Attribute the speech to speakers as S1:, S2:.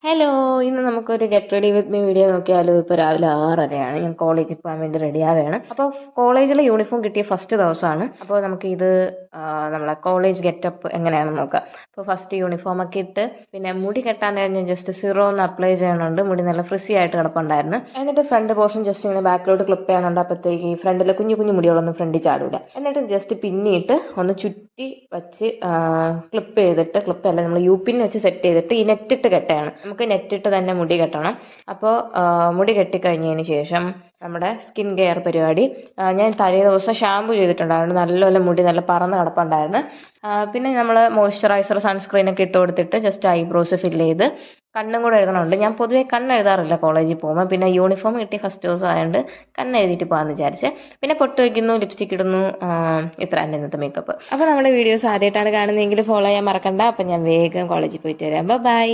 S1: Hello, ഇന്ന് നമുക്കൊരു get ready with me video നോക്കിയാലോ. ഇപ്പോൾ രാവിലെ 6:30 ഞാൻ കോളേജിൽ പോകാൻ വേണ്ടി റെഡി ആവുകയാണ്. അപ്പോൾ കോളേജിലെ യൂണിഫോം കിട്ടിയ ഫസ്റ്റ് ദിവസമാണ്. അപ്പോൾ നമുക്ക് ഇത് നമ്മളെ കോളേജ് ഗെറ്റപ്പ് എങ്ങനെയാണെന്ന് നോക്കാം. അപ്പോൾ ഫസ്റ്റ് യൂണിഫോം ഒക്കെ ഇട്ട് പിന്നെ മുടി കെട്ടാൻ നേരം ഞാൻ ജസ്റ്റ് സിറോ ഒന്ന് അപ്ലൈ ചെയ്യണുണ്ട്. മുടി നല്ല ഫ്രിസി ആയിട്ട് കിടപ്പുണ്ടായിരുന്നു. എന്നിട്ട് ഫ്രണ്ട് പോർഷൻ ജസ്റ്റ് ഇങ്ങനെ ബാക്കിലോട്ട് ക്ലിപ്പ് ചെയ്യാനുണ്ട്. അപ്പോഴത്തേക്ക് ഈ ഫ്രണ്ടിലെ കുഞ്ഞു കുഞ്ഞു മുടികളൊന്നും ഫ്രണ്ടിൽ ചാടൂല. എന്നിട്ട് ജസ്റ്റ് പിന്നിട്ട് ഒന്ന് ചുറ്റി വച്ച് ക്ലിപ്പ് ചെയ്തിട്ട്, ക്ലിപ്പല്ല നമ്മൾ യൂപ്പിന് വെച്ച് സെറ്റ് ചെയ്തിട്ട് ഈ നെറ്റിട്ട് കെട്ടയാണ്. നമുക്ക് നെറ്റിട്ട് തന്നെ മുടി കെട്ടണം. അപ്പോൾ മുടി കെട്ടിക്കഴിഞ്ഞതിന് ശേഷം നമ്മുടെ സ്കിൻ കെയർ പരിപാടി. ഞാൻ തലേ ദിവസം ഷാമ്പു ചെയ്തിട്ടുണ്ടായിരുന്നു. നല്ലപോലെ മുടി നല്ല പറന്ന് കിടപ്പുണ്ടായിരുന്നു. പിന്നെ നമ്മൾ മോയ്സ്ചറൈസർ സൺസ്ക്രീനൊക്കെ ഇട്ട് കൊടുത്തിട്ട് ജസ്റ്റ് ഐബ്രോസ് ഫില്ല് ചെയ്ത് കണ്ണും കൂടെ എഴുതണമുണ്ട്. ഞാൻ പൊതുവേ കണ്ണ് എഴുതാറില്ല കോളേജിൽ പോകുമ്പോൾ. പിന്നെ യൂണിഫോം കിട്ടി ഫസ്റ്റ് ദിവസം ആയതുകൊണ്ട് കണ്ണ് എഴുതിയിട്ട് പോകാമെന്ന് വിചാരിച്ച് പിന്നെ പൊട്ട് വയ്ക്കുന്നു, ലിപ്സ്റ്റിക് ഇടുന്നു. ഇത്ര തന്നെ ഇന്നത്തെ മേക്കപ്പ്. അപ്പോൾ നമ്മുടെ വീഡിയോസ് ആദ്യമായിട്ടാണ് കാണുന്നതെങ്കിൽ ഫോളോ ചെയ്യാൻ മറക്കണ്ട. അപ്പം ഞാൻ വേഗം കോളേജിൽ പോയിട്ട് വരാം. ബൈ.